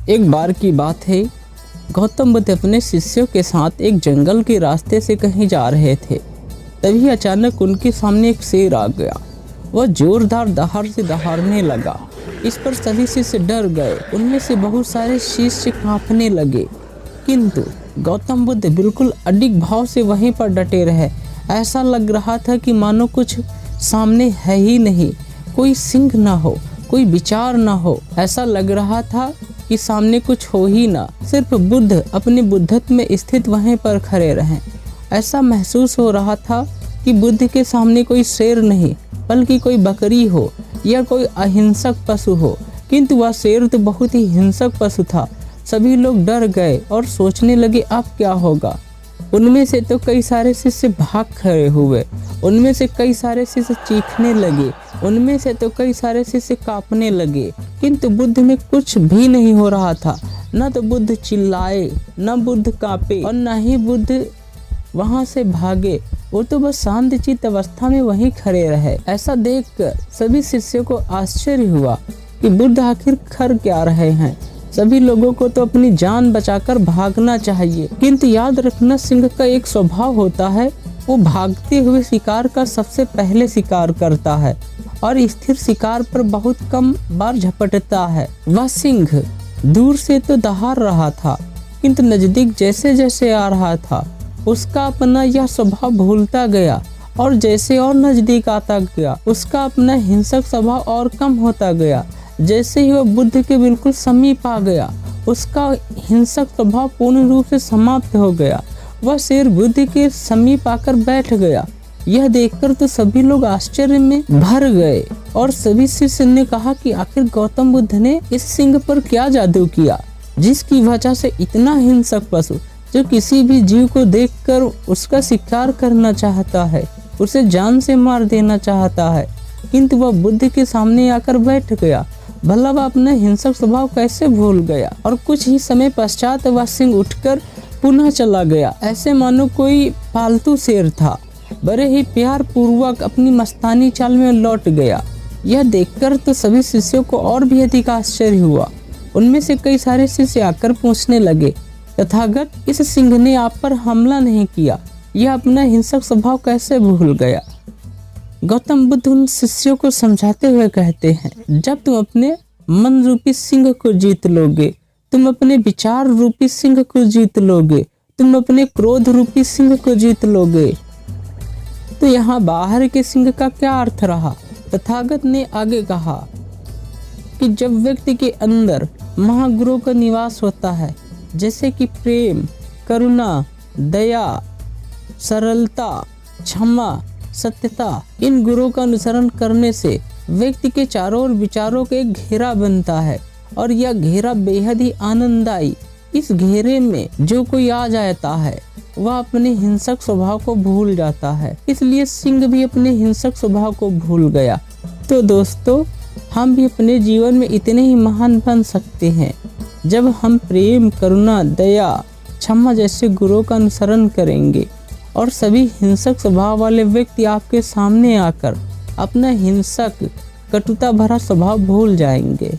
एक बार की बात है, गौतम बुद्ध अपने शिष्यों के साथ एक जंगल के रास्ते से कहीं जा रहे थे। तभी अचानक उनके सामने एक शेर आ गया। वह जोरदार दहाड़ से दहाड़ने लगा। इस पर सभी शिष्य डर गए। उनमें से बहुत सारे शिष्य कांपने लगे, किंतु गौतम बुद्ध बिल्कुल अडिग भाव से वहीं पर डटे रहे। ऐसा लग रहा था कि मानो कुछ सामने है ही नहीं, कोई सिंह ना हो, कोई विचार ना हो। ऐसा लग रहा था कि सामने कुछ हो ही ना, सिर्फ बुद्ध अपने बुद्धत्व में स्थित वहीं पर खड़े रहें। ऐसा महसूस हो रहा था कि बुद्ध के सामने कोई शेर नहीं, बल्कि कोई बकरी हो या कोई अहिंसक पशु हो, किंतु वह शेर तो बहुत ही हिंसक पशु था। सभी लोग डर गए और सोचने लगे अब क्या होगा। उनमें से तो कई सारे शिष्य भाग खड़े हुए, उनमें से कई सारे शिष्य चीखने लगे, उनमें से तो कई सारे शिष्य कांपने लगे, किंतु बुद्ध में कुछ भी नहीं हो रहा था। न तो बुद्ध चिल्लाए, न बुद्ध कांपे और न ही बुद्ध वहां से भागे। वो तो बस शांतचित्त अवस्था में वहीं खड़े रहे। ऐसा देखकर सभी शिष्यों को आश्चर्य हुआ कि बुद्ध आखिर कर क्या रहे हैं। सभी लोगों को तो अपनी जान बचाकर भागना चाहिए, किंतु याद रखना, सिंह का एक स्वभाव होता है, वो भागते हुए शिकार का सबसे पहले शिकार करता है और स्थिर शिकार पर बहुत कम बार झपटता है। वह सिंह दूर से तो दहाड़ रहा था, किंतु नजदीक जैसे जैसे आ रहा था उसका अपना यह स्वभाव भूलता गया, और जैसे और नजदीक आता गया उसका अपना हिंसक स्वभाव और कम होता गया। जैसे ही वह बुद्ध के बिल्कुल समीप आ गया, उसका हिंसक स्वभाव पूर्ण रूप से समाप्त हो गया। वह शेर बुद्ध के समीप आकर बैठ गया। यह देखकर तो सभी लोग आश्चर्य में भर गए और सभी शिष्य ने कहा कि आखिर गौतम बुद्ध ने इस सिंह पर क्या जादू किया, जिसकी वजह से इतना हिंसक पशु जो किसी भी जीव को देखकर उसका शिकार करना चाहता है, उसे जान से मार देना चाहता है, किंतु वह बुद्ध के सामने आकर बैठ गया। भला वह अपना हिंसक स्वभाव कैसे भूल गया। और कुछ ही समय पश्चात वह सिंह उठकर पुनः चला गया, ऐसे मानो कोई पालतू शेर था। बड़े ही प्यार पूर्वक अपनी मस्तानी चाल में लौट गया। यह देखकर तो सभी शिष्यों को और भी अधिक आश्चर्य हुआ। उनमें से कई सारे शिष्य आकर पूछने लगे, तथागत, इस सिंह ने आप पर हमला नहीं किया, यह अपना हिंसक स्वभाव कैसे भूल गया। गौतम बुद्ध उन शिष्यों को समझाते हुए कहते हैं, जब तुम अपने मन रूपी सिंह को जीत लोगे, तुम अपने विचार रूपी सिंह को जीत लोगे, तुम अपने क्रोध रूपी सिंह को जीत लोगे, तो यहाँ बाहर के सिंह का क्या अर्थ रहा। तथागत ने आगे कहा कि जब व्यक्ति के अंदर महागुरु का निवास होता है, जैसे कि प्रेम, करुणा, दया, सरलता, क्षमा, सत्यता, इन गुणों का अनुसरण करने से व्यक्ति के चारों ओर विचारों का एक घेरा बनता है और यह घेरा बेहद ही आनंददायी। इस घेरे में जो कोई आ जाता है वह अपने हिंसक स्वभाव को भूल जाता है। इसलिए सिंह भी अपने हिंसक स्वभाव को भूल गया। तो दोस्तों, हम भी अपने जीवन में इतने ही महान बन सकते हैं जब हम प्रेम, करुणा, दया, क्षमा जैसे गुणों का अनुसरण करेंगे और सभी हिंसक स्वभाव वाले व्यक्ति आपके सामने आकर अपना हिंसक, कटुता भरा स्वभाव भूल जाएंगे।